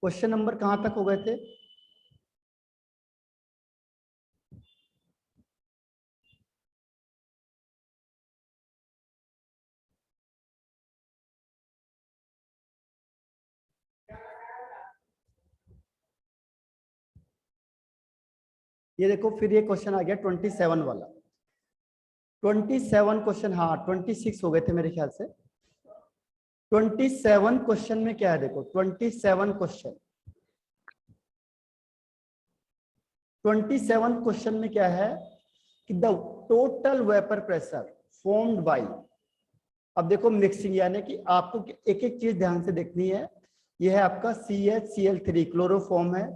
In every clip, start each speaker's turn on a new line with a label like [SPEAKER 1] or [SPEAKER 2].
[SPEAKER 1] Question number कहां तक हो गए थे? ये देखो फिर ये क्वेश्चन आ गया 27 वाला। 27 क्वेश्चन, हाँ 26 हो गए थे मेरे ख्याल से। 27 क्वेश्चन में क्या है देखो, 27 क्वेश्चन, 27 क्वेश्चन में क्या है कि the total vapour pressure formed by, अब देखो मिक्सिंग, यानी कि आपको एक एक चीज ध्यान से देखनी है। यह है आपका CHCl3 क्लोरोफॉर्म है।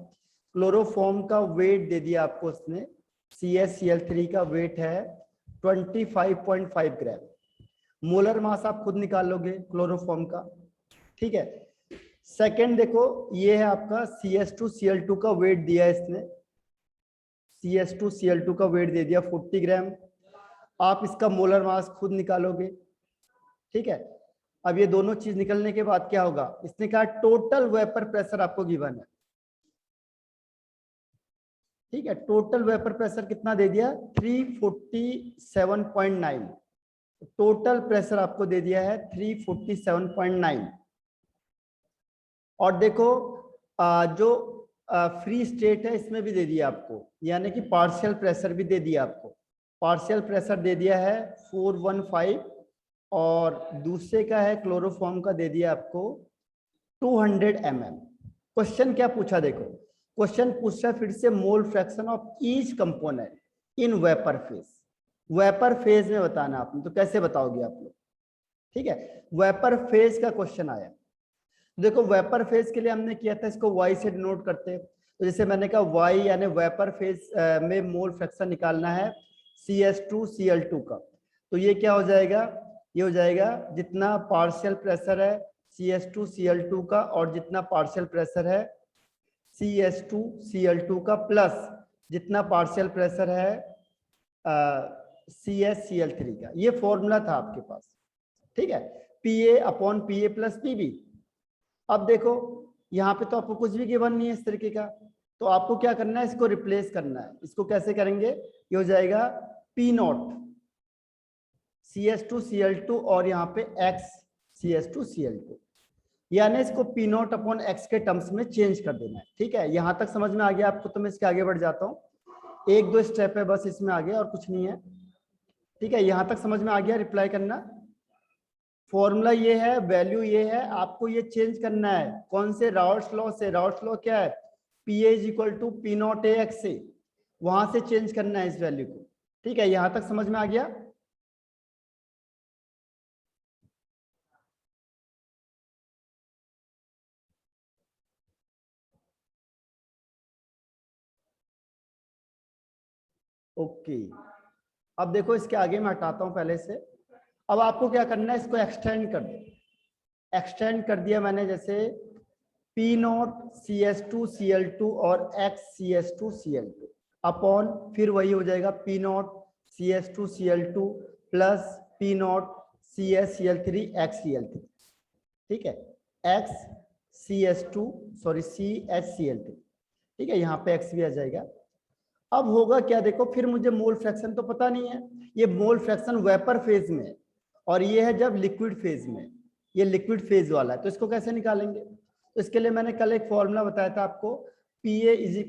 [SPEAKER 1] क्लोरोफॉर्म का वेट दे दिया आपको उसने, CHCl3 का वेट है 25.5 ग्राम। मोलर मास आप खुद निकाल लोगे क्लोरोफॉर्म का, ठीक है। सेकंड देखो, ये है आपका CH2Cl2 का वेट दिया है इसने, CH2Cl2 का वेट दे दिया 40 ग्राम। आप इसका मोलर मास खुद निकालोगे, ठीक है। अब ये दोनों चीज निकलने के बाद क्या होगा, इसने कहा टोटल वेपर प्रेशर आपको गिवन है, ठीक है। टोटल वेपर प्रेशर कितना दे दिया, 347.9। टोटल प्रेशर आपको दे दिया है 347.9। और देखो जो फ्री स्टेट है इसमें भी दे दिया आपको, यानी कि पार्शियल प्रेशर भी दे दिया आपको। पार्शियल प्रेशर दे दिया है 415, और दूसरे का है क्लोरोफॉर्म का दे दिया आपको 200 mm। क्वेश्चन क्या पूछा देखो, क्वेश्चन पूछा फिर से mole fraction of each component in vapour phase. Vapour phase में बताना आपने, तो कैसे बताओगे आप लोग, ठीक है। वेपर फेज का क्वेश्चन आया, देखो वेपर फेज के लिए हमने किया था, इसको वाई से डिनोट करते हैं। तो जैसे मैंने कहा वाई यानी वेपर फेज में मोल फ्रैक्शन निकालना है CH2Cl2 का, तो ये क्या हो जाएगा, ये हो जाएगा जितना पार्शियल प्रेशर है CH2Cl2 का और जितना पार्शियल प्रेशर है CH2Cl2 का प्लस जितना पार्शियल प्रेशर है CHCl3 का। ये फॉर्मूला था आपके पास, ठीक है, PA/PA प्लस PB। अब देखो यहाँ पे तो आपको कुछ भी गिवन नहीं है इस तरीके का, तो आपको क्या करना है, इसको रिप्लेस करना है। इसको कैसे करेंगे, ये हो जाएगा P0 CH2Cl2 और यहाँ पे X CH2Cl2, यानी इसको P0/X के टर्म्स में चेंज कर देना है, ठीक है। यहां तक समझ में आ गया आपको, तो मैं इसके आगे बढ़ जाता हूँ। एक दो स्टेप है बस इसमें आगे, और कुछ नहीं है, ठीक है। यहां तक समझ में आ गया, रिप्लाई करना। फॉर्मूला ये है, वैल्यू ये है, आपको ये चेंज करना है कौन से, राउल्ट्स लॉ से। राउल्ट्स लॉ क्या है, PA = P0AX से, वहां से चेंज करना है इस वैल्यू को, ठीक है। यहां तक समझ में आ गया। ओके, अब देखो इसके आगे मैं हटाता हूं पहले से। अब आपको क्या करना है, इसको एक्सटेंड कर दो। एक्सटेंड कर दिया मैंने, जैसे P0 CH2Cl2 और X CH2Cl2 अपॉन, फिर वही हो जाएगा P0 CH2Cl2 plus P0 CHCl3 XCl3, ठीक है। X CHCl3, ठीक है, यहाँ पे X भी आ जाएगा। अब होगा क्या देखो, फिर मुझे मोल फ्रैक्शन तो पता नहीं है, ये मोल फ्रैक्शन वेपर फेज में, और ये है जब लिक्विड फेज में, ये लिक्विड फेज वाला है, तो इसको कैसे निकालेंगे। तो इसके लिए मैंने कल एक फॉर्मूला बताया था आपको, PA =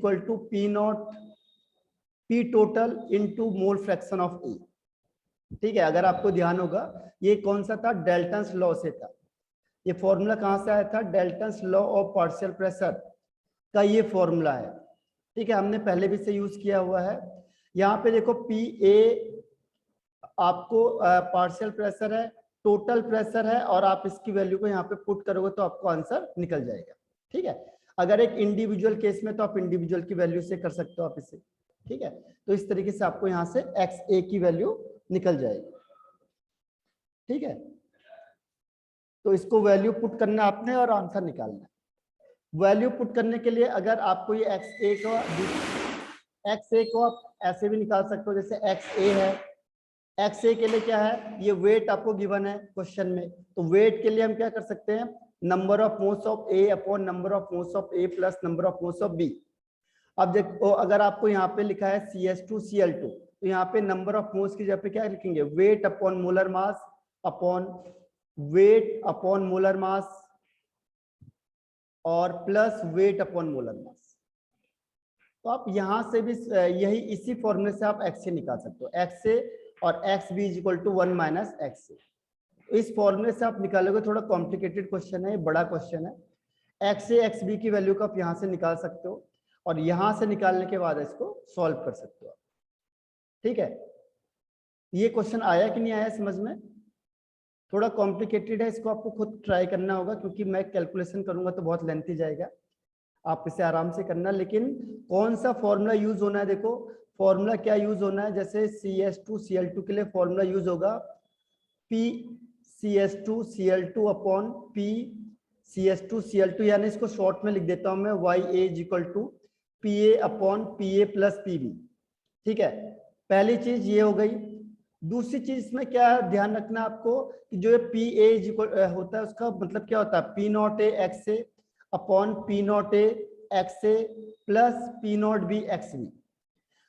[SPEAKER 1] P0 P total into mole fraction of E, ठीक है। अगर आपको ध्यान होगा ये कौन सा था, डेल्टन्स लॉ से था। ये फॉर्मूला कहां से आया था, Dalton's law of partial pressure का ये फॉर्मूला है, ठीक है। हमने पहले भी से यूज किया हुआ है। यहाँ पे देखो PA आपको पार्शियल प्रेशर है, टोटल प्रेशर है, और आप इसकी वैल्यू को यहाँ पे पुट करोगे तो आपको आंसर निकल जाएगा, ठीक है। अगर एक इंडिविजुअल केस में तो आप इंडिविजुअल की वैल्यू से कर सकते हो आप इसे, ठीक है। तो इस तरीके से आपको यहाँ से XA की वैल्यू निकल जाएगी, ठीक है। तो इसको वैल्यू पुट करना आपने और आंसर निकालना है। वैल्यू पुट करने के लिए अगर आपको ये XA को आप ऐसे भी निकाल सकते हो, जैसे XA है, XA के लिए क्या है, ये वेट आपको गिवन है क्वेश्चन में, तो वेट के लिए हम क्या कर सकते हैं, number of moles of A upon number of moles of A plus number of moles of B. अब देखो अगर आपको यहाँ पे लिखा है CH2Cl2 तो यहाँ पे नंबर ऑफ मोल्स की जगह पे क्या लिखेंगे, weight upon molar mass upon weight upon molar mass और plus weight upon molar mass. तो आप यहां से भी यही इसी फॉर्मूले से आप एक्स निकाल सकते हो, एक्स और X B is equal to 1 minus X. इस फॉर्मूले से आप निकालोगे, थोड़ा कॉम्प्लिकेटेड क्वेश्चन है, बड़ा क्वेश्चन है। एक्स ए एक्स बी की वैल्यू को आप यहां से निकाल सकते हो और यहां से निकालने के बाद इसको सॉल्व कर सकते हो। ठीक है, ये क्वेश्चन आया कि नहीं आया समझ में? थोड़ा कॉम्प्लिकेटेड है, इसको आपको खुद ट्राई करना होगा क्योंकि मैं कैलकुलेशन करूंगा तो बहुत लेंथी जाएगा, आप इसे आराम से करना। लेकिन कौन सा फॉर्मूला यूज होना है, देखो फॉर्मूला क्या यूज होना है, जैसे CH2Cl2 के लिए फॉर्मूला यूज होगा PCH2Cl2 अपॉन PCH2Cl2, यानी इसको शॉर्ट में लिख देता हूं मैं YA is equal to PA upon PA plus PB। ठीक है, पहली चीज ये हो गई। दूसरी चीज इसमें क्या ध्यान रखना आपको कि जो PA इज इक्वल होता है उसका मतलब क्या होता है, P0A XA upon P0A XA plus P0B XB।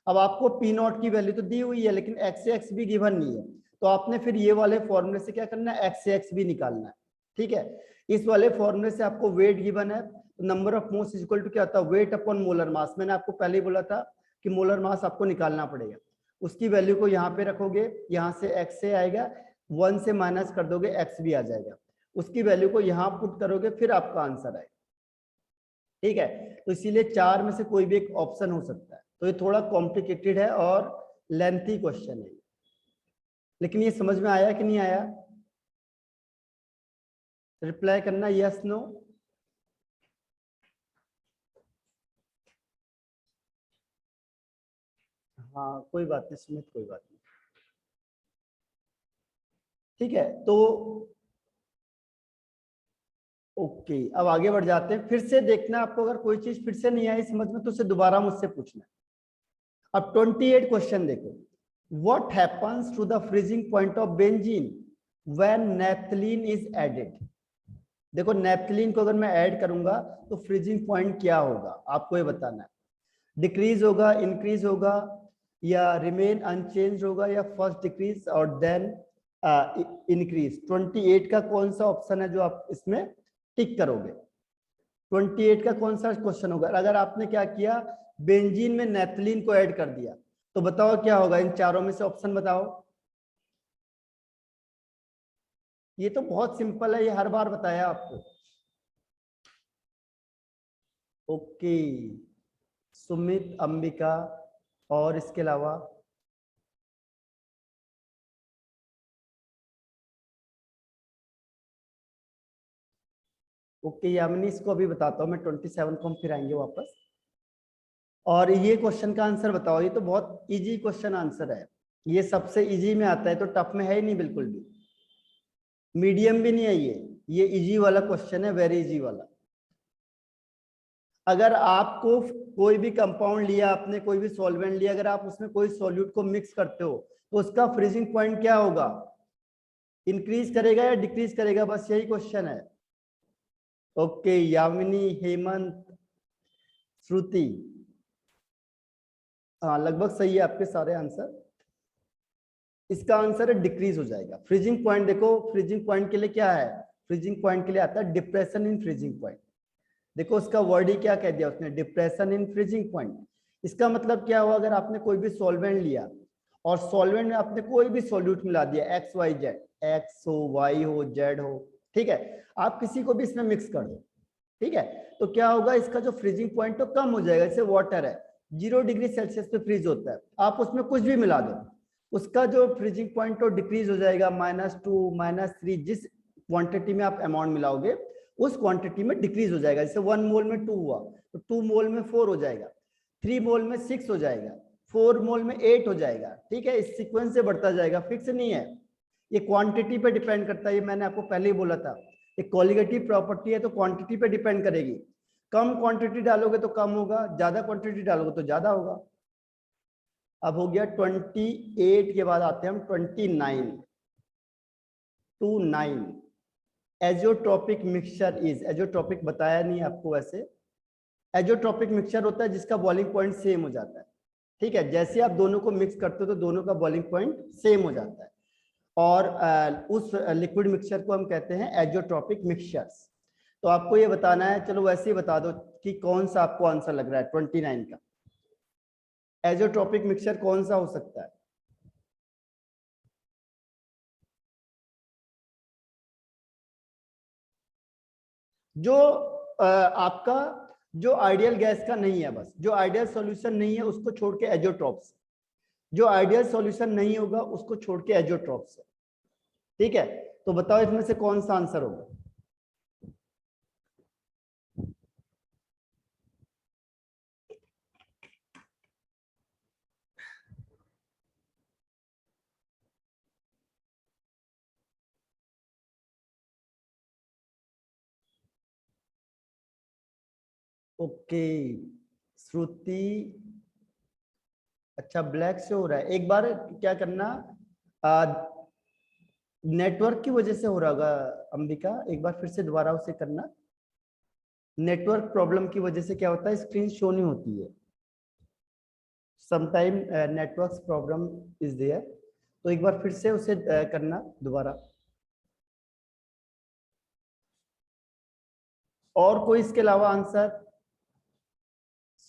[SPEAKER 1] अब आपको P0 की वैल्यू तो दी हुई है लेकिन XA XB गिवन नहीं है, तो आपने फिर ये वाले फॉर्मूले से क्या करना है, XA XB निकालना है। ठीक है, इस वाले फॉर्मूले से आपको वेट गिवन है, number of moles is equal to क्या होता है, वेट अपॉन मोलर मास। मैंने आपको पहले ही बोला था कि मोलर मास आपको निकालना पड़ेगा, उसकी वैल्यू को यहाँ पे रखोगे, यहाँ से XA आएगा, 1 से माइनस कर दोगे XB आ जाएगा, उसकी वैल्यू को यहाँ पुट करोगे, फिर आपका आंसर आएगा। ठीक है, तो इसीलिए 4 में से कोई भी एक ऑप्शन हो सकता है। तो ये थोड़ा कॉम्प्लिकेटेड है और लेंथी क्वेश्चन है, लेकिन ये समझ में आया कि नहीं आया? रिप्लाई करना यस नो। हाँ कोई बात नहीं सुमित, कोई बात नहीं। ठीक है, तो ओके, अब आगे बढ़ जाते हैं। फिर से देखना आपको, अगर कोई चीज फिर से नहीं आई समझ में तो उसे दोबारा मुझसे पूछना। अब 28 क्वेश्चन देखो, what happens to the freezing point of benzene when naphthalene is added. देखो नैप्थलीन को अगर मैं ऐड करूंगा तो फ्रीजिंग पॉइंट क्या होगा, आपको ये बताना है। डिक्रीज होगा, इंक्रीज होगा, या रिमेन अनचेंज होगा, या फर्स्ट डिक्रीज और देन इंक्रीज। 28 का कौन सा ऑप्शन है जो आप इसमें टिक करोगे? 28 का कौन सा क्वेश्चन होगा? अगर आपने क्या किया, बेंजीन में नैप्थलीन को ऐड कर दिया तो बताओ क्या होगा, इन चारों में से ऑप्शन बताओ। ये तो बहुत सिंपल है, ये हर बार बताया आपको। ओके सुमित, अंबिका, और इसके अलावा ओके यामिनी, इसको अभी बताता हूँ मैं, 27 को हम फिर आएंगे वापस। और ये क्वेश्चन का आंसर बताओ, ये तो बहुत इजी क्वेश्चन आंसर है, ये सबसे इजी में आता है, तो टफ में है ही नहीं बिल्कुल भी, मीडियम भी नहीं है ये इजी वाला क्वेश्चन है, वेरी इजी वाला। अगर आपको कोई भी कंपाउंड लिया आपने, कोई भी सॉल्वेंट लिया, अगर आप उसमें कोई सॉल्यूट को मिक्स करते हो तो उसका फ्रीजिंग पॉइंट क्या होगा, इंक्रीज करेगा या डिक्रीज करेगा, बस यही क्वेश्चन है। ओके यामिनी, हेमंत, श्रुति, हाँ लगभग सही है आपके सारे आंसर। इसका आंसर है डिक्रीज हो जाएगा। फ्रीजिंग पॉइंट देखो, फ्रीजिंग पॉइंट के लिए क्या है, फ्रीजिंग पॉइंट के लिए आता है डिप्रेशन इन फ्रीजिंग पॉइंट। देखो उसका वर्ड ही क्या कह दिया उसने, डिप्रेशन इन फ्रीजिंग पॉइंट। इसका मतलब क्या हुआ, अगर आपने कोई भी सॉल्वेंट लिया और सॉल्वेंट में आपने कोई भी सॉल्यूट मिला दिया, एक्स वाई जेड, एक्स हो वाई हो जेड हो, ठीक है, आप किसी को भी इसमें मिक्स कर दो, ठीक है, तो क्या होगा, इसका जो फ्रीजिंग पॉइंट तो कम हो जाएगा। जैसे वाटर है 0 डिग्री सेल्सियस पे फ्रीज होता है, आप उसमें कुछ भी मिला दो, उसका जो फ्रीजिंग पॉइंट तो डिक्रीज हो जाएगा, -2 -3, जिस क्वांटिटी में आप अमाउंट मिलाओगे उस क्वांटिटी में डिक्रीज हो जाएगा। जैसे 1 मोल में 2 हुआ तो 2 मोल में 4 हो जाएगा, 3 मोल में 6 हो जाएगा, 4 मोल में 8 हो जाएगा। ठीक है, इस सीक्वेंस से बढ़ता जाएगा, फिक्स नहीं है, ये क्वांटिटी पे डिपेंड करता है। ये मैंने आपको पहले ही बोला था, एक कोलिगेटिव प्रॉपर्टी है तो क्वांटिटी पे डिपेंड करेगी। कम क्वांटिटी डालोगे तो कम होगा, ज्यादा क्वांटिटी डालोगे तो ज्यादा होगा। अब हो गया 28 के बाद आते हैं हम 29 29। एजोट्रोपिक मिक्सचर इज, एजोट्रोपिक बताया नहीं आपको वैसे। एजोट्रोपिक मिक्सचर होता है जिसका बॉइलिंग पॉइंट सेम हो जाता है, ठीक है। जैसे आप दोनों को मिक्स करते हो तो दोनों का बॉइलिंग पॉइंट सेम हो जाता है, और उस लिक्विड मिक्सचर को हम कहते हैं एजोट्रोपिक मिक्सचर्स। तो आपको ये बताना है, चलो वैसे ही बता दो कि कौन सा आपको आंसर लग रहा है 29 का। एजोट्रोपिक मिक्सचर कौन सा हो सकता है? जो आपका जो आइडियल गैस का नहीं है, बस जो आइडियल सॉल्यूशन नहीं है उसको छोड़ के एजोट्रोप्स, जो आइडियल सॉल्यूशन नहीं होगा उसको छोड़ के एजोट्रोप्स है, ठीक है। तो बताओ इसमें से कौन सा आंसर होगा? ओके श्रुति, अच्छा ब्लैक से हो रहा है। एक बार क्या करना, नेटवर्क की वजह से हो रहा होगा अंबिका, एक बार फिर से दोबारा उसे करना। नेटवर्क प्रॉब्लम की वजह से क्या होता है, स्क्रीन शो नहीं होती है, sometime network problem is there. तो एक बार फिर से उसे करना दोबारा। और कोई इसके अलावा आंसर?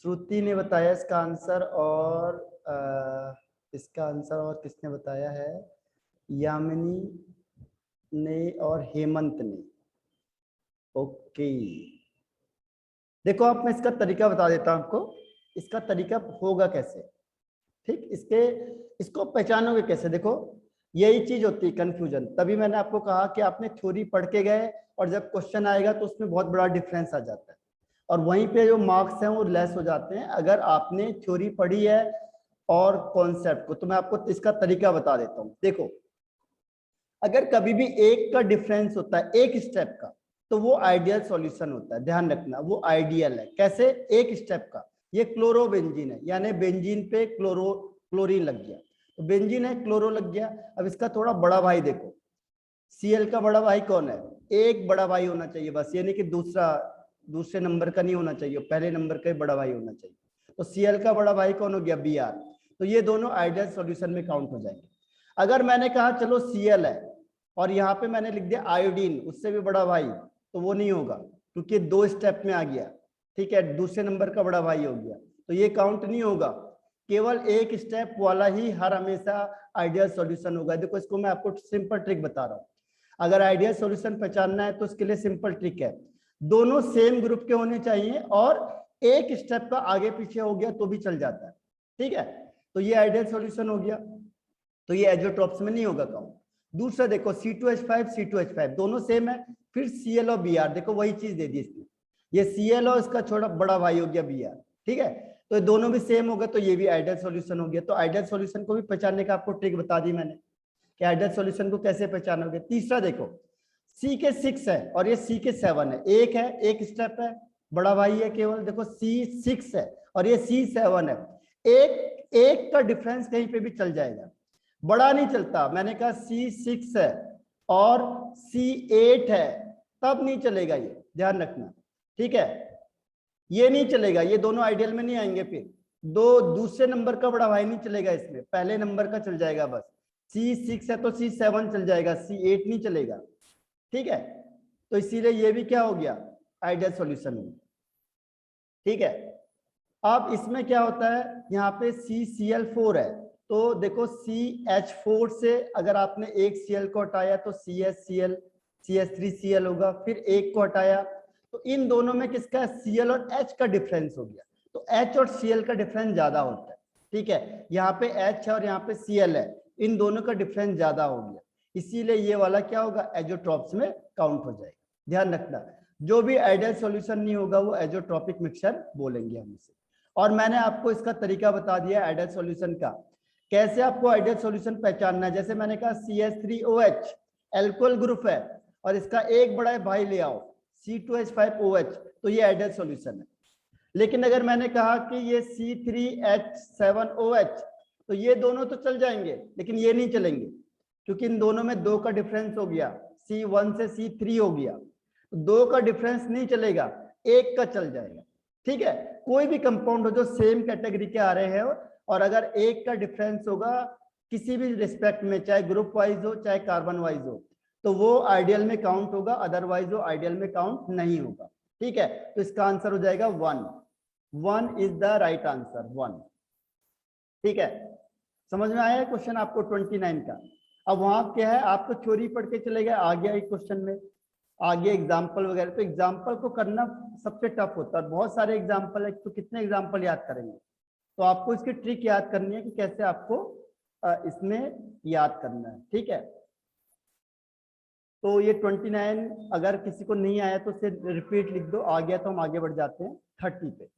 [SPEAKER 1] श्रुति ने बताया इसका आंसर, और इसका आंसर और किसने बताया है? यामिनी ने और हेमंत ने। ओके देखो, आप मैं इसका तरीका बता देता हूं आपको, इसका तरीका होगा कैसे, ठीक। इसको पहचानोगे कैसे? देखो यही चीज होती है कंफ्यूजन, तभी मैंने आपको कहा कि आपने थ्योरी पढ़ के गए और जब क्वेश्चन आएगा तो उसमें बहुत बड़ा डिफरेंस आ जाता है, और वहीं पे जो मार्क्स हैं वो लेस हो जाते हैं अगर आपने थ्योरी पढ़ी है और कॉन्सेप्ट को। तो मैं आपको इसका तरीका बता देता हूँ। देखो अगर कभी भी एक का डिफरेंस होता है एक स्टेप का, तो वो आइडियल सॉल्यूशन होता है, ध्यान रखना वो आइडियल है। कैसे? एक स्टेप का, ये क्लोरोबेंजीन है, यानी बेंजीन पे क्लोरीन लग गया, तो बेंजीन है क्लोरो लग गया। अब इसका थोड़ा बड़ा भाई देखो, Cl का बड़ा भाई कौन है? एक बड़ा भाई होना चाहिए बस, ये नहीं कि दूसरे नंबर का नहीं होना चाहिए, पहले नंबर का ही बड़ा भाई होना चाहिए। तो Cl का बड़ा भाई कौन हो गया? Br। तो ये दोनों आइडियल सॉल्यूशन में काउंट हो जाएंगे। अगर मैंने कहा चलो Cl है और यहाँ पे मैंने लिख दिया आयोडीन, उससे भी बड़ा भाई, तो वो नहीं होगा क्योंकि दो स्टेप में आ गया, ठीक है, दूसरे नंबर का बड़ा भाई हो गया, तो ये काउंट नहीं होगा। केवल एक स्टेप वाला ही हर हमेशा आइडियल सॉल्यूशन होगा। देखो इसको मैं आपको सिंपल ट्रिक बता रहा हूँ, अगर आइडियल सॉल्यूशन पहचानना है तो इसके लिए सिंपल ट्रिक है, दोनों सेम ग्रुप के होने चाहिए और एक स्टेप का आगे पीछे हो गया तो भी चल जाता है, ठीक है। तो ये आइडियल सॉल्यूशन हो गया, तो ये एजोट्रोप्स में नहीं होगा काउंट। दूसरा देखो C2H5 C2H5 दोनों सेम है, फिर Cl और Br, देखो वही चीज दे दी इसने, ये Cl और इसका छोटा बड़ा भाई हो गया Br, ठीक है। तो ये दोनों भी सेम हो गए, तो ये भी आइडियल सॉल्यूशन हो गया। तो आइडियल सॉल्यूशन को भी पहचानने का आपको ट्रिक बता दी मैंने कि आइडियल सॉल्यूशन को कैसे पहचानोगे। तीसरा देखो C के 6 है और ये C के 7 है, एक स्टेप है, बड़ा भाई है केवल, देखो C6 है और ये C7 है, एक का डिफरेंस कहीं पे भी चल जाएगा, बड़ा नहीं चलता। मैंने कहा C6 है और C8 है तब नहीं चलेगा, ये ध्यान रखना, ठीक है, ये नहीं चलेगा, ये दोनों आइडियल में नहीं आएंगे। फिर दूसरे नंबर का बड़ा भाई नहीं चलेगा, इसमें पहले नंबर का चल जाएगा बस। C6 है तो C7 चल जाएगा, C8 नहीं चलेगा, ठीक है। तो इसीलिए ये भी क्या हो गया? आइडियल सॉल्यूशन में, ठीक है। अब इसमें क्या होता है, यहाँ पे CCl4 है, तो देखो CH4 से अगर आपने एक Cl को हटाया तो CHCl CH3Cl होगा, फिर एक को हटाया तो इन दोनों में किसका Cl और H का डिफरेंस हो गया, तो H और Cl का डिफरेंस ज्यादा होता है, ठीक है। यहाँ पे H है और यहाँ पे Cl है, इन दोनों का डिफरेंस ज्यादा हो गया, इसीलिए ये वाला क्या होगा? एजोट्रॉप्स में काउंट हो जाएगा। ध्यान रखना, जो भी आइडियल सॉल्यूशन नहीं होगा वो एजोट्रॉपिक मिक्सचर बोलेंगे हम इसे। और मैंने आपको इसका तरीका बता दिया आइडियल सॉल्यूशन का, कैसे आपको आइडियल सॉल्यूशन पहचानना है। जैसे मैंने कहा CH3OH एल्कोहल ग्रुप है और इसका एक बड़ा भाई ले आओ C2H5OH, तो ये आइडियल सॉल्यूशन है। लेकिन अगर मैंने कहा कि ये C3H7OH, तो ये दोनों तो चल जाएंगे लेकिन ये नहीं चलेंगे क्योंकि इन दोनों में 2 का डिफरेंस हो गया, C1 से C3 हो गया, तो 2 का डिफरेंस नहीं चलेगा, 1 का चल जाएगा। ठीक है, कोई भी कंपाउंड हो जो सेम कैटेगरी के आ रहे हैं और अगर 1 का डिफरेंस होगा किसी भी रिस्पेक्ट में, चाहे ग्रुप वाइज हो चाहे कार्बन वाइज हो, तो वो आइडियल में काउंट होगा, अदरवाइज वो आइडियल में काउंट नहीं होगा। ठीक है, तो इसका आंसर हो जाएगा 1। 1 इज द राइट आंसर, 1। ठीक है, समझ में आया क्वेश्चन आपको 29 का। अब वहां क्या है, आपको थ्योरी पढ़ के चले गए, आ गया एक क्वेश्चन में आगे एग्जाम्पल वगैरह, तो एग्जाम्पल को करना सबसे टफ होता है, बहुत सारे एग्जाम्पल है, तो कितने एग्जाम्पल याद करेंगे। तो आपको इसकी ट्रिक याद करनी है कि कैसे आपको इसमें याद करना है। ठीक है, तो ये 29 अगर किसी को नहीं आया तो उसे रिपीट लिख दो, आ गया तो हम आगे बढ़ जाते हैं 30 पे।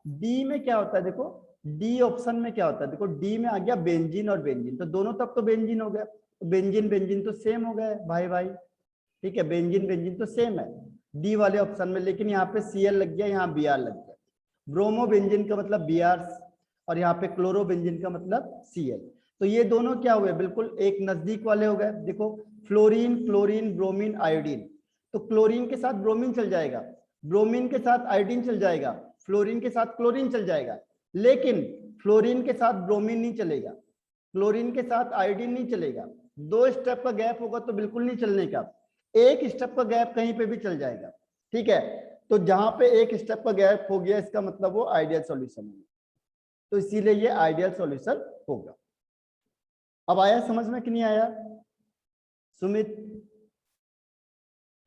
[SPEAKER 1] डी में क्या होता है, देखो डी ऑप्शन में क्या होता है, देखो डी में आ गया बेंजीन और बेंजीन, तो दोनों तब तो बेंजीन हो गया, तो बेंजीन बेंजीन तो सेम हो गए भाई भाई। ठीक है, बेंजीन बेंजीन तो सेम है डी वाले ऑप्शन में, लेकिन यहाँ पे Cl लग गया, यहाँ Br लग गया। ब्रोमो बेंजीन का मतलब Br और यहाँ पे क्लोरो बेंजीन का मतलब Cl, तो ये दोनों क्या हुए, बिल्कुल एक नजदीक वाले हो गए। देखो फ्लोरीन, क्लोरीन, ब्रोमीन, आयोडीन, तो क्लोरीन के साथ ब्रोमीन चल जाएगा, ब्रोमीन के साथ आयोडीन चल जाएगा, फ्लोरीन के साथ क्लोरीन चल जाएगा, लेकिन फ्लोरीन के साथ ब्रोमीन नहीं चलेगा, क्लोरीन के साथ आयोडीन नहीं चलेगा। 2 स्टेप का गैप होगा तो बिल्कुल नहीं चलने का, 1 स्टेप का गैप कहीं पे भी चल जाएगा। ठीक है, तो जहां पे 1 स्टेप का गैप हो गया इसका मतलब वो आइडियल सॉल्यूशन है, तो इसीलिए ये आइडियल सॉल्यूशन होगा। अब आया समझ में कि नहीं आया सुमित?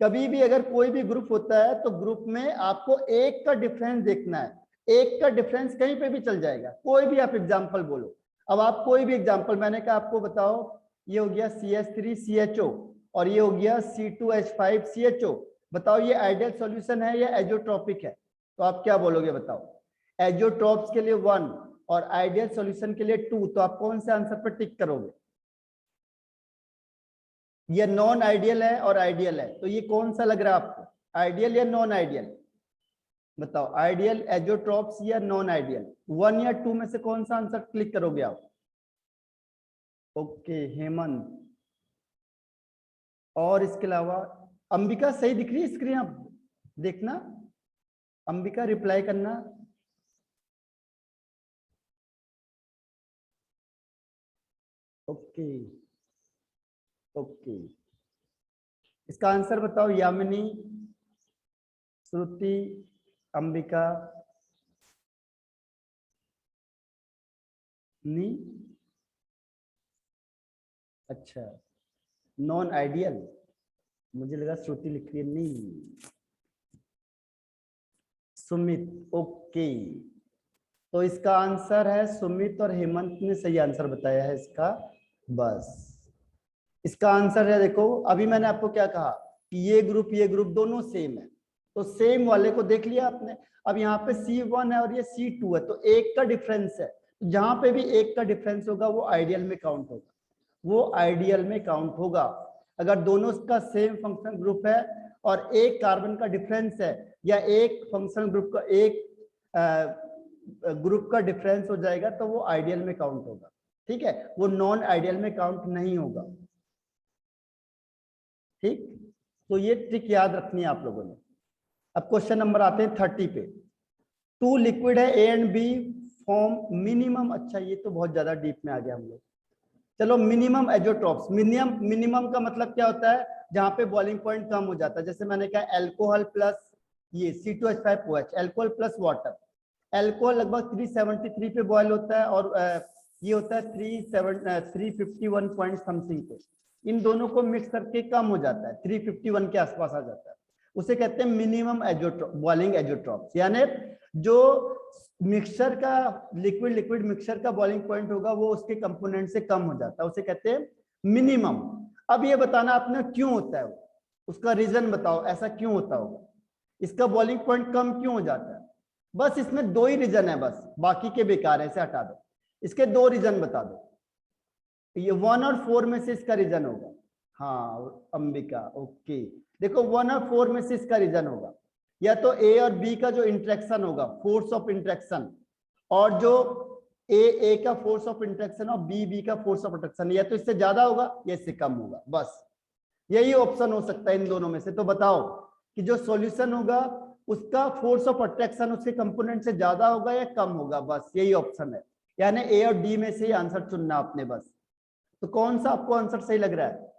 [SPEAKER 1] कभी भी अगर कोई भी ग्रुप होता है तो ग्रुप में आपको 1 का डिफरेंस देखना है, 1 का डिफरेंस कहीं पे भी चल जाएगा, कोई भी आप एग्जांपल बोलो। अब आप कोई भी एग्जांपल, मैंने कहा आपको बताओ, ये हो गया CH3CHO और ये हो गया C2H5CHO, बताओ ये आइडियल सॉल्यूशन है या एजोट्रॉपिक है? तो आप क्या बोलोगे बताओ? एजोट्रॉप्स के लिए 1 और आइडियल सॉल्यूशन के लिए 2, तो आप कौन से आंसर पर टिक करोगे? ये नॉन आइडियल है और आइडियल है, तो ये कौन सा लग रहा है आपको, आइडियल या नॉन आइडियल? बताओ, आइडियल, एजोट्रॉप्स या नॉन आइडियल? 1 या 2 में से कौन सा आंसर क्लिक करोगे आप? ओके हेमंत, और इसके अलावा अंबिका सही दिख रही है स्क्रीन, आप देखना, अंबिका रिप्लाई करना। ओके ओके, इसका आंसर बताओ यामिनी, श्रुति, अंबिका, नी, अच्छा नॉन आइडियल, मुझे लगा श्रुति लिख रही है, नहीं सुमित। ओके, तो इसका आंसर है सुमित और हेमंत ने सही आंसर बताया है इसका। बस इसका आंसर है, देखो अभी मैंने आपको क्या कहा कि ये ग्रुप दोनों सेम है, तो सेम वाले को देख लिया आपने। अब यहाँ पे C1 है और ये C2 है, तो 1 का डिफरेंस है, जहां पे भी 1 का डिफरेंस होगा वो आइडियल में काउंट होगा, वो आइडियल में काउंट होगा। अगर दोनों का सेम फंक्शन ग्रुप है और 1 कार्बन का डिफरेंस है या एक फंक्शन ग्रुप का, एक ग्रुप का डिफरेंस हो जाएगा, तो वो आइडियल में काउंट होगा। ठीक है, वो नॉन आइडियल में काउंट नहीं होगा। ठीक, तो ये ट्रिक याद रखनी है आप लोगों ने। अब क्वेश्चन नंबर आते हैं 30 पे। 2 लिक्विड है A and B form minimum, अच्छा ये तो बहुत ज्यादा डीप में आ गया हम लोग। चलो मिनिमम एजोट्रॉप्स, मिनिमम का मतलब क्या होता है, जहां पे बॉइलिंग पॉइंट कम हो जाता है, जैसे मैंने कहा अल्कोहल प्लस ये C2H5OH, alcohol plus water. Alcohol लगभग 373 पे बॉयल होता है और ये होता है 351 पॉइंट समथिंग पे, इन दोनों को मिक्स करके कम हो जाता है, 351 के आसपास आ जाता है, उसे कहते हैं मिनिमम बॉइलिंग एजोट्रॉप्स। यानी जो मिक्सचर का लिक्विड मिक्सचर का बॉइलिंग पॉइंट होगा वो उसके कंपोनेंट से कम हो जाता है, उसे कहते हैं मिनिमम। अब ये बताना आपने क्यों होता है, उसका रीजन बताओ, ऐसा क्यों होता होगा, इसका बॉइलिंग पॉइंट कम क्यों हो जाता है? बस इसमें 2 ही रीजन है, बस बाकी के बेकार है, इसे हटा दो। इसके 2 रीजन बता दो, ये 1 और 4 में से इसका रीजन होगा। हाँ अंबिका, ओके देखो 1 और 4 में से इसका रीजन होगा, या तो A और B का जो इंटरेक्शन होगा, फोर्स ऑफ इंटरेक्शन, और जो ए का फोर्स ऑफ इंटरेक्शन और बी का फोर्स ऑफ अट्रैक्शन, या तो इससे ज्यादा होगा या इससे कम होगा, बस यही ऑप्शन हो सकता है इन दोनों में से। तो बताओ कि जो सॉल्यूशन होगा उसका फोर्स ऑफ अट्रैक्शन उसके कंपोनेंट से ज्यादा होगा या कम होगा, बस यही ऑप्शन है। यानी ए और डी में से ही आंसर चुनना आपने बस। तो कौन सा आपको आंसर सही लग रहा है?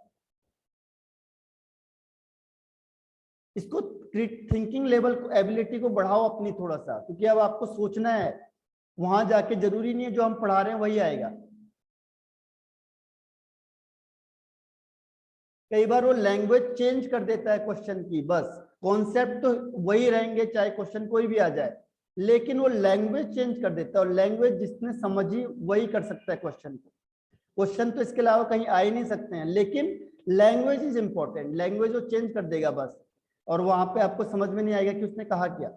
[SPEAKER 1] इसको थिंकिंग लेवल एबिलिटी को बढ़ाओ अपनी थोड़ा सा, क्योंकि अब आपको सोचना है, वहां जाके जरूरी नहीं है जो हम पढ़ा रहे हैं वही आएगा। कई बार वो लैंग्वेज चेंज कर देता है क्वेश्चन की, बस कॉन्सेप्ट तो वही रहेंगे चाहे क्वेश्चन कोई भी आ जाए, लेकिन वो लैंग्वेज चेंज कर देता है, और लैंग्वेज जिसने समझी वही कर सकता है क्वेश्चन को। क्वेश्चन तो इसके अलावा कहीं आ ही नहीं सकते हैं, लेकिन लैंग्वेज इज इंपॉर्टेंट, लैंग्वेज वो चेंज कर देगा बस, और वहां पे आपको समझ में नहीं आएगा कि उसने कहा क्या।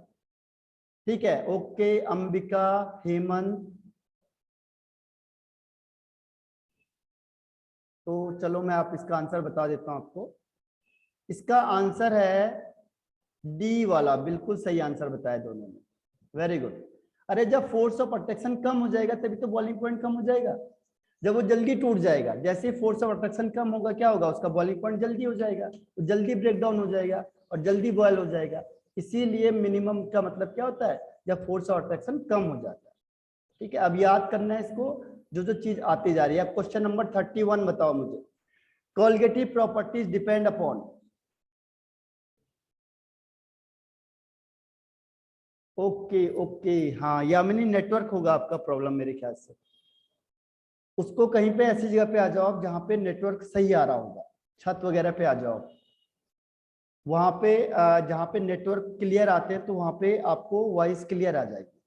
[SPEAKER 1] ठीक है, ओके अंबिका, हेमंत। तो चलो मैं आप इसका आंसर बता देता हूं आपको। इसका आंसर है डी वाला, बिल्कुल सही आंसर बताया दोनों ने, वेरी गुड। अरे जब फोर्स ऑफ अट्रैक्शन कम हो जाएगा तभी तो बॉइलिंग पॉइंट कम हो जाएगा, जब वो जल्दी टूट जाएगा। जैसे ही फोर्स ऑफ अट्रैक्शन कम होगा क्या होगा, उसका बॉइलिंग पॉइंट जल्दी हो जाएगा, तो जल्दी ब्रेक डाउन हो जाएगा और जल्दी बॉयल हो जाएगा। इसीलिए मिनिमम का मतलब क्या होता है, जब फोर्स ऑफ अट्रैक्शन कम हो जाता है। ठीक है, अब याद करना है इसको, जो जो चीज आती जा रही है। अब क्वेश्चन नंबर 31 बताओ मुझे, colligative properties depend upon. Okay okay, हाँ यामिनी नेटवर्क होगा आपका प्रॉब्लम मेरे ख्याल से। उसको कहीं पे ऐसी जगह पे आ जाओ आप जहाँ पे नेटवर्क सही आ रहा होगा, छत वगैरह पे आ जाओ। वहां पे जहाँ पे नेटवर्क क्लियर आते हैं तो वहां पे आपको वॉइस क्लियर आ जाएगी।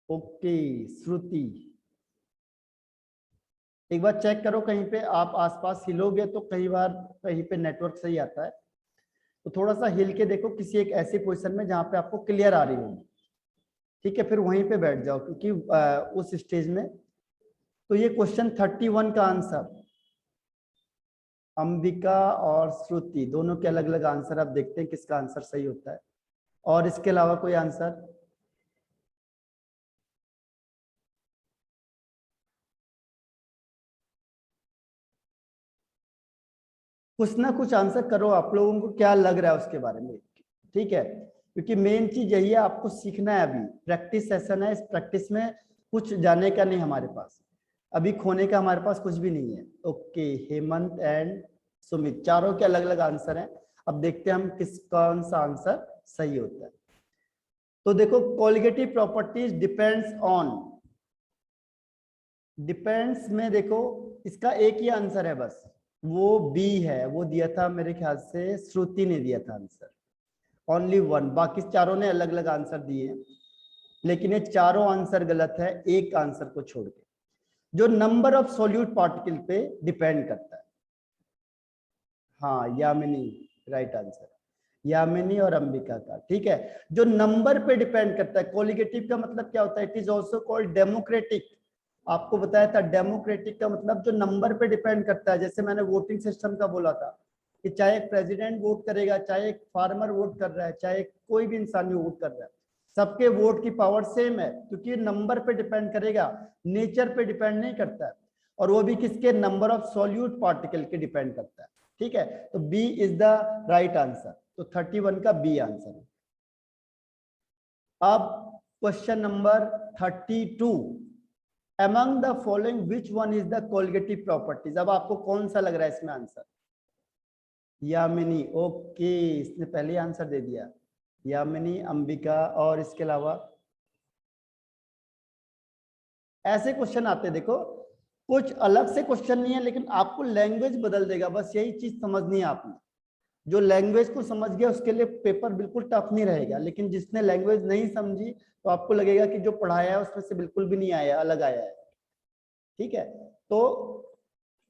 [SPEAKER 1] ओके श्रुति, एक बार चेक करो, कहीं पे आप आसपास हिलोगे तो कई बार कहीं पे नेटवर्क सही आता है, तो थोड़ा सा हिल के देखो किसी एक ऐसी पोजीशन में जहाँ पे आपको क्लियर आ रही होगी। ठीक है, फिर वहीं पे बैठ जाओ, क्योंकि उस स्टेज में। तो ये क्वेश्चन 31 का आंसर, अंबिका और श्रुति दोनों के अलग अलग आंसर, आप देखते हैं किसका आंसर सही होता है। और इसके अलावा कोई आंसर? कुछ ना कुछ आंसर करो, आप लोगों को क्या लग रहा है उसके बारे में। ठीक है, क्योंकि मेन चीज यही है, आपको सीखना है। अभी प्रैक्टिस सेशन है, इस प्रैक्टिस में कुछ जाने का नहीं हमारे पास, अभी खोने का हमारे पास कुछ भी नहीं है। ओके, हेमंत एंड सुमित चारों के अलग अलग आंसर हैं। अब देखते हैं हम किस कौन सा आंसर सही होता है। तो देखो, colligative properties depends on, depends में देखो इसका एक ही आंसर है बस, वो बी है, वो दिया था मेरे ख्याल से श्रुति ने दिया था आंसर, ओनली वन। बाकी चारों ने अलग अलग आंसर दिए, लेकिन ये चारों आंसर गलत है एक आंसर को छोड़ के, जो नंबर ऑफ सॉल्यूट पार्टिकल पे डिपेंड करता है। हाँ यामिनी, राइट आंसर, यामिनी और अंबिका का। ठीक है, जो नंबर पे डिपेंड करता है, कोलिगेटिव का मतलब क्या होता है, it is also called democratic. आपको बताया था डेमोक्रेटिक का मतलब जो नंबर पे डिपेंड करता है। जैसे मैंने वोटिंग सिस्टम का बोला था कि चाहे एक प्रेसिडेंट वोट करेगा, चाहे एक फार्मर वोट कर रहा है, चाहे कोई भी इंसान वोट कर रहा है, सबके वोट की पावर सेम है, क्योंकि नंबर पे डिपेंड करेगा, नेचर पे डिपेंड नहीं करता है। और वो भी किसके, नंबर ऑफ सॉल्यूट पार्टिकल के डिपेंड करता है। ठीक है, तो B is the right answer, तो 31 का बी आंसर है। अब question number 32, among the following which one is the colligative properties। अब आपको कौन सा लग रहा है इसमें आंसर? यामिनी, ओके इसने पहले आंसर दे दिया, यामिनी, अंबिका, और इसके अलावा ऐसे क्वेश्चन आते हैं देखो, कुछ अलग से क्वेश्चन नहीं है, लेकिन आपको लैंग्वेज बदल देगा, बस यही चीज समझनी है आपने। जो लैंग्वेज को समझ गया उसके लिए पेपर बिल्कुल टफ नहीं रहेगा, लेकिन जिसने लैंग्वेज नहीं समझी तो आपको लगेगा कि जो पढ़ाया है उसमें से बिल्कुल भी नहीं आया, अलग आया है। ठीक है, तो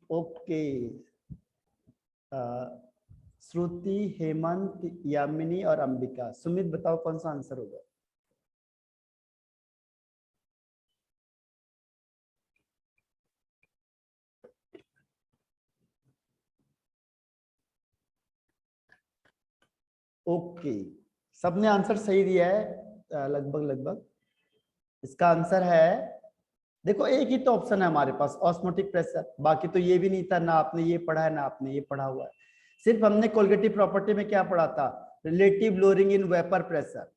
[SPEAKER 1] ओके, श्रुति, हेमंत, यामिनी और अंबिका। सुमित बताओ कौन सा आंसर होगा? ओके, सबने आंसर सही दिया है, लगभग लगभग इसका आंसर है, देखो एक ही तो ऑप्शन है हमारे पास, ऑस्मोटिक प्रेशर। बाकी तो ये भी नहीं था, ना आपने ये पढ़ा है ना आपने ये पढ़ा हुआ है। सिर्फ हमने कोलगेटिव प्रॉपर्टी में क्या पढ़ा था, relative lowering in vapour pressure.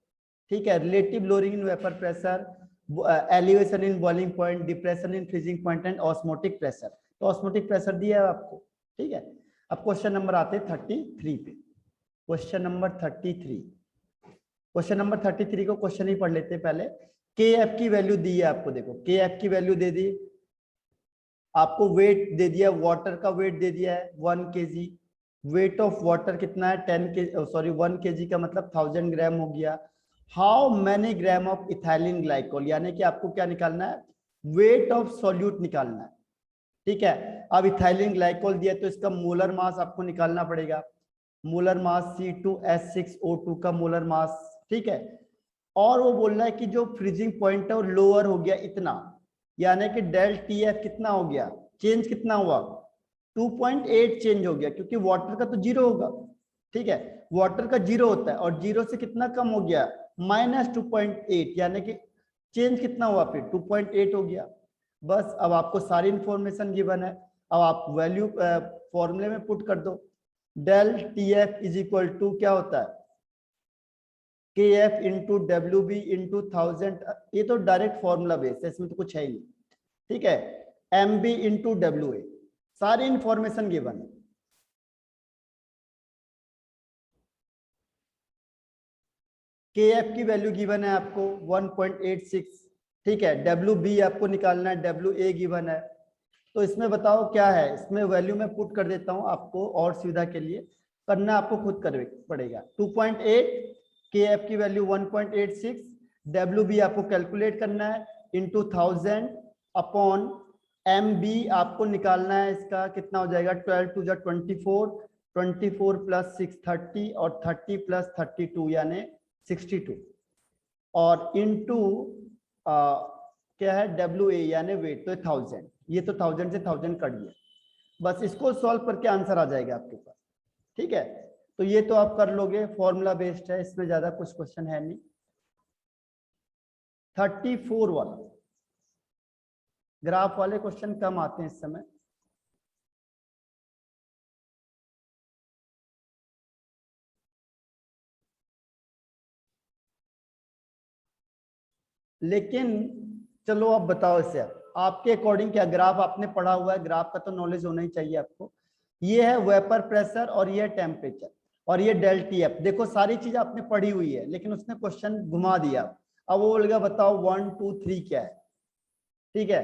[SPEAKER 1] ठीक है, relative lowering in vapour pressure, elevation in boiling point, depression in freezing point and osmotic pressure. तो ऑस्मोटिक प्रेशर दिया है आपको। ठीक है, अब क्वेश्चन नंबर आते हैं 33 पे। क्वेश्चन नंबर 33, क्वेश्चन नंबर 33 को क्वेश्चन ही पढ़ लेते हैं पहले। के एफ की वैल्यू दी है आपको, देखो के एफ की वैल्यू दे दी आपको, वेट दे दिया, वाटर का वेट दे दिया है 1 kg। वेट ऑफ वाटर कितना है 10 के, सॉरी 1 kg का मतलब 1000 ग्राम हो गया। How many gram of ethylene glycol, यानी कि आपको क्या निकालना है, वेट ऑफ सॉल्यूट निकालना है। ठीक है, अब इथाइलिन ग्लाइकोल दिया तो इसका मोलर मास आपको निकालना पड़ेगा। मोलर मास C2H6O2 का मोलर मास। ठीक है, और वो बोल रहा है कि जो फ्रीजिंग पॉइंट है वो लोअर हो गया इतना, यानी कि डेल TF कितना हो गया, चेंज कितना हुआ 2.8 चेंज हो गया, क्योंकि वाटर का तो जीरो होगा। ठीक है, वाटर का जीरो होता है और जीरो से कितना कम हो गया -2.8, यानी कि चेंज कितना हुआ फिर 2.8 हो गया। बस अब आपको सारी इंफॉर्मेशन गिवन है, अब आप वैल्यू फॉर्मूले में पुट कर दो। Del TF is equal to क्या होता है, KF इंटू WB इंटू 1000, ये तो डायरेक्ट फॉर्मूला बेस है, इसमें तो कुछ है ही नहीं। ठीक है, MB इंटू WA, सारी इंफॉर्मेशन गिवन है। KF की वैल्यू गिवन है आपको 1.86। ठीक है, WB आपको निकालना है, WA गिवन है। तो इसमें बताओ क्या है, इसमें वैल्यू में पुट कर देता हूं आपको, और सुविधा के लिए करना आपको खुद कर पड़ेगा। 2.8, KF की वैल्यू 1.86, WB आपको कैलकुलेट करना है इंटू 1000 अपॉन MB आपको निकालना है, इसका कितना हो जाएगा 12 टू 24, 24 प्लस 6 30 और 30 प्लस 32 यानी 62, और इंटू क्या है WA यानी वेट, तो 1000, ये तो 1000 से 1000 कट गया। बस इसको सॉल्व करके आंसर आ जाएगा आपके पास। ठीक है, तो ये तो आप कर लोगे, फॉर्मूला बेस्ड है, इसमें ज्यादा कुछ क्वेश्चन है नहीं। 34 वाला, ग्राफ वाले क्वेश्चन कम आते हैं इस समय। लेकिन चलो अब बताओ इसे, आपके अकॉर्डिंग क्या, ग्राफ आपने पढ़ा हुआ है, ग्राफ का तो नॉलेज होना ही चाहिए आपको। ये है वेपर प्रेशर और ये टेम्परेचर और ये डेल TF। देखो सारी चीज आपने पढ़ी हुई है, लेकिन उसने क्वेश्चन घुमा दिया। अब वो बोलेगा बताओ 1 2 3 क्या है। ठीक है,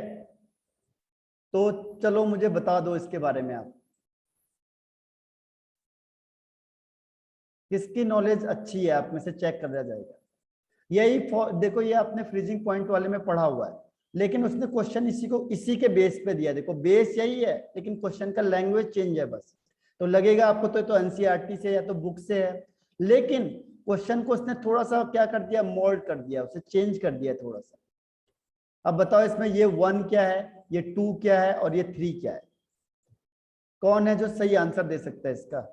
[SPEAKER 1] तो चलो मुझे बता दो इसके बारे में, आप किसकी नॉलेज अच्छी है, आप में से चेक कर दिया जाएगा। यही देखो, ये आपने फ्रीजिंग पॉइंट वाले में पढ़ा हुआ है, लेकिन उसने क्वेश्चन इसी के बेस पे दिया। देखो बेस यही है, लेकिन क्वेश्चन का लैंग्वेज चेंज है बस। तो लगेगा आपको तो NCERT से या तो बुक से है, लेकिन क्वेश्चन को उसने थोड़ा सा क्या कर दिया, मोल्ड कर दिया, उसे चेंज कर दिया थोड़ा सा। अब बताओ इसमें ये 1 क्या है, ये 2 क्या है और ये 3 क्या है, कौन है जो सही आंसर दे सकता है इसका।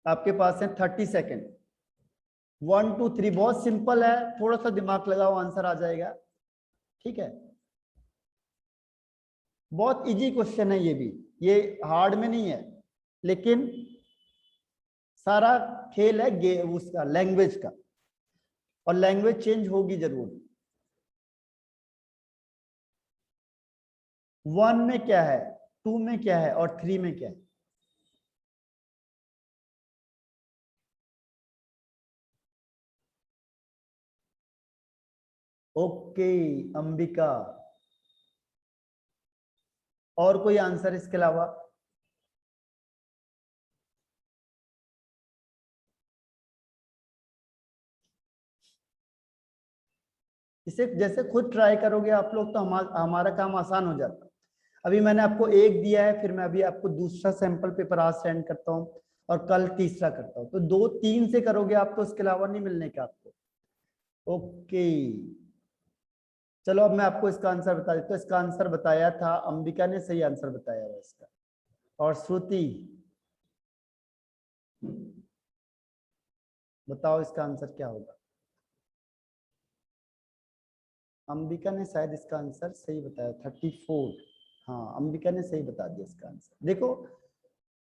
[SPEAKER 1] आपके पास है 30 सेकेंड। 1 2 3 बहुत सिंपल है, थोड़ा सा दिमाग लगाओ आंसर आ जाएगा। ठीक है, बहुत इजी क्वेश्चन है ये भी, ये हार्ड में नहीं है, लेकिन सारा खेल है उसका लैंग्वेज का, और लैंग्वेज चेंज होगी जरूर। 1 में क्या है, 2 में क्या है और 3 में क्या है। ओके अंबिका, और कोई आंसर इसके अलावा। इसे जैसे खुद ट्राई करोगे आप लोग तो हमारा काम आसान हो जाता। अभी मैंने आपको एक दिया है, फिर मैं अभी आपको दूसरा सैंपल पेपर आज सेंड करता हूँ और कल तीसरा करता हूँ, तो 2 3 से करोगे आप तो उसके अलावा नहीं मिलने का आपको। ओके, चलो अब मैं आपको इसका आंसर बता देता हूँ। इसका आंसर बताया था अंबिका ने, सही आंसर बताया है इसका। और श्रुति बताओ इसका आंसर क्या होगा। अंबिका ने शायद इसका आंसर सही बताया, 34। हाँ, अंबिका ने सही बता दिया इसका आंसर। देखो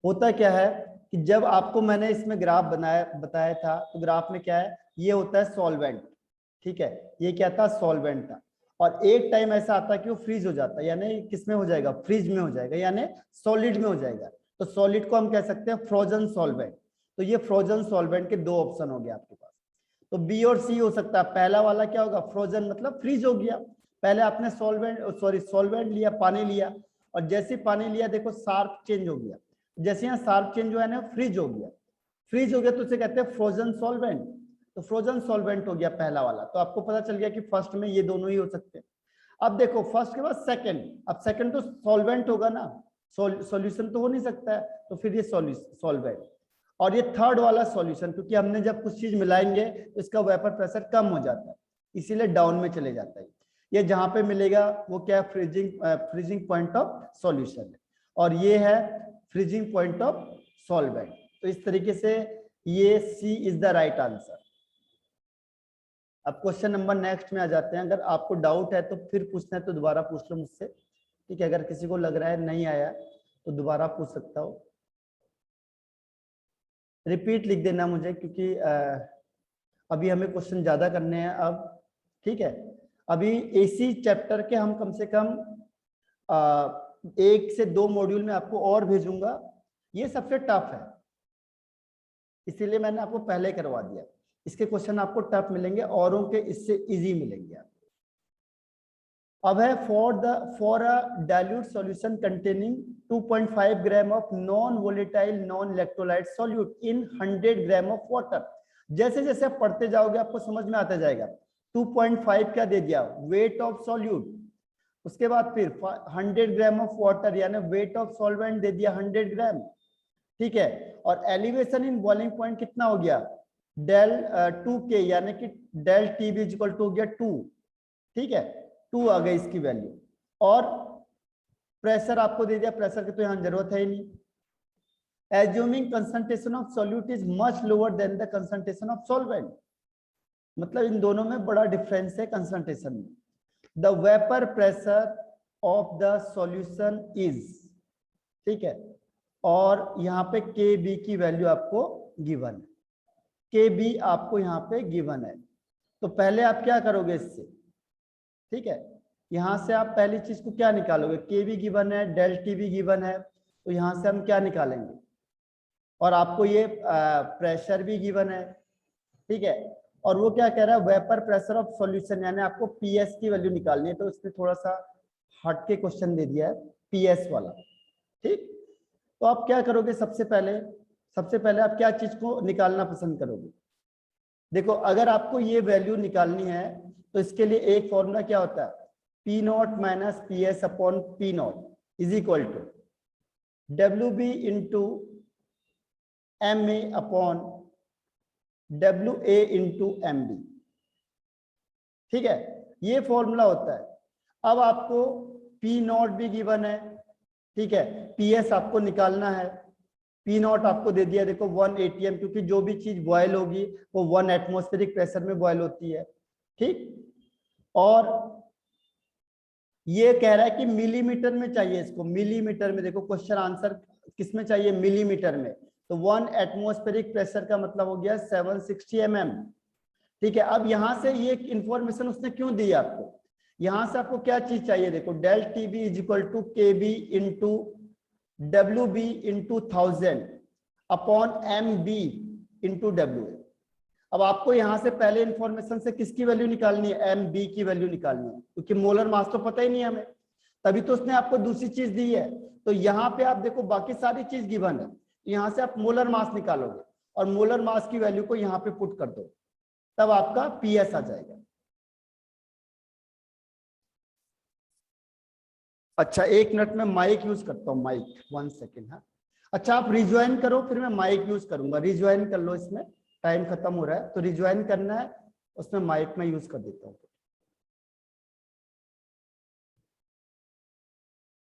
[SPEAKER 1] होता क्या है कि जब आपको मैंने इसमें ग्राफ बताया था, तो ग्राफ में क्या है, ये होता है सॉल्वेंट, ठीक है, ये क्या था, सॉल्वेंट था। और एक टाइम ऐसा आता है कि वो फ्रीज हो जाता है, यानी किस में हो जाएगा, फ्रीज में हो जाएगा, यानी सॉलिड में हो जाएगा। तो सॉलिड को हम कह सकते हैं फ्रोजन सॉल्वेंट। तो ये फ्रोजन सॉल्वेंट के दो ऑप्शन हो गए आपके पास, तो बी और सी हो सकता है। पहला वाला क्या होगा, फ्रोजन मतलब फ्रीज हो गया। पहले आपने सॉल्वेंट लिया, पानी लिया, और जैसे पानी लिया देखो शार्प चेंज हो गया, जैसे यहाँ शार्प चेंज हुआ है ना, फ्रीज हो गया। फ्रीज हो गया तो उसे कहते हैं फ्रोजन सॉल्वेंट। तो फ्रोजन सॉल्वेंट हो गया पहला वाला। तो आपको पता चल गया कि फर्स्ट में ये दोनों ही हो सकते हैं। अब देखो फर्स्ट के बाद सेकंड, अब सेकंड तो सॉल्वेंट होगा ना, सॉल्यूशन तो हो नहीं सकता है, तो फिर ये सॉल्वेंट। और ये थर्ड वाला सॉल्यूशन, क्योंकि हमने जब कुछ चीज मिलाएंगे तो इसका वेपर प्रेशर कम हो जाता है, इसीलिए डाउन में चले जाता है। ये जहां पे मिलेगा वो क्या, फ्रीजिंग पॉइंट ऑफ सॉल्यूशन है, और ये है फ्रीजिंग पॉइंट ऑफ सॉल्वेंट। तो इस तरीके से ये सी इज द राइट आंसर। अब क्वेश्चन नंबर नेक्स्ट में आ जाते हैं। अगर आपको डाउट है तो फिर पूछना है तो दोबारा पूछ लो मुझसे, ठीक है। अगर किसी को लग रहा है नहीं आया तो दोबारा पूछ सकता हो, रिपीट लिख देना मुझे, क्योंकि अभी हमें क्वेश्चन ज्यादा करने हैं अब, ठीक है। अभी एसी चैप्टर के हम कम से कम 1 से 2 मॉड्यूल में आपको और भेजूंगा। ये सबसे टफ है, इसीलिए मैंने आपको पहले करवा दिया। इसके क्वेश्चन आपको टफ मिलेंगे, औरों के इससे इजी मिलेंगे आपको। अब है for a dilute solution containing 2.5 gram of non volatile non electrolyte solute in 100 gram of water. जैसे जैसे आप पढ़ते जाओगे आपको समझ में आता जाएगा। 2.5 क्या दे दिया, वेट ऑफ सॉल्यूट, उसके बाद फिर 100 ग्राम ऑफ वाटर यानी वेट ऑफ सॉल्वेंट दे दिया 100 ग्राम, ठीक है। और एलिवेशन इन बॉइलिंग पॉइंट कितना हो गया, डेल 2K, यानी कि डेल टीबी इक्वल टू हो गया 2, ठीक है, 2 आ गई इसकी वैल्यू। और प्रेशर आपको दे दिया, प्रेशर की तो यहां जरूरत है ही नहीं। Assuming concentration of solute is much lower than the concentration of solvent, मतलब इन दोनों में बड़ा डिफरेंस है कंसंट्रेशन में। The vapour pressure of the solution is, ठीक है, और यहाँ पे Kb की वैल्यू आपको गिवन है, Kb आपको यहाँ पे गिवन है। तो पहले आप क्या करोगे इससे, ठीक है, यहां से आप पहली चीज को क्या निकालोगे, Kb गिवन है, डेल टीबी गिवन है, तो यहां से हम क्या निकालेंगे, और आपको ये प्रेशर भी गिवन है, ठीक है। और वो क्या कह रहा है, वेपर प्रेशर ऑफ सॉल्यूशन, यानी आपको पीएस की वैल्यू निकालनी है। तो इसने थोड़ा सा हट के क्वेश्चन दे दिया है पीएस वाला, ठीक। तो आप क्या करोगे, सबसे पहले आप क्या चीज को निकालना पसंद करोगे। देखो अगर आपको ये वैल्यू निकालनी है तो इसके लिए एक फॉर्मूला क्या होता है, P naught minus P S upon P naught is equal to W B into M A upon W A into M B, ठीक है, ये फॉर्मूला होता है। अब आपको पी नॉट भी गिवन है, ठीक है, पी एस आपको निकालना है। पी नॉट आपको दे दिया, देखो 1 atm, क्योंकि जो भी चीज बॉयल होगी वो 1 एटमॉस्फेरिक प्रेशर में बॉयल होती है, ठीक। और ये कह रहा है कि मिलीमीटर में चाहिए इसको, मिलीमीटर में, देखो क्वेश्चन आंसर किस में चाहिए, मिलीमीटर में। तो 1 एटमॉस्फेरिक प्रेशर का मतलब हो गया 760 mm, ठीक है। अब यहां से ये इंफॉर्मेशन उसने क्यों दी आपको, यहां से आपको क्या चीज चाहिए, देखो del T B is equal to K B into W B into 1000 upon M B into W A. अब आपको यहां से पहले इंफॉर्मेशन से किसकी वैल्यू निकालनी है, एम बी की वैल्यू निकालनी है, क्योंकि मोलर मास तो पता ही नहीं है हमें, तभी तो उसने आपको दूसरी चीज दी है। तो यहाँ पे आप देखो बाकी सारी चीज गिवन है, यहाँ से आप मोलर मास निकालोगे और मोलर मास की वैल्यू को यहाँ पे पुट कर दो, तब आपका पीएस आ जाएगा। अच्छा 1 मिनट में माइक यूज करता हूँ, माइक 1 सेकेंड। हाँ अच्छा आप रिज्वाइन करो, फिर मैं माइक यूज करूंगा, रिज्वाइन कर लो, इसमें टाइम खत्म हो रहा है, तो रिज्वाइन करना है, उसमें माइक में यूज कर देता हूँ।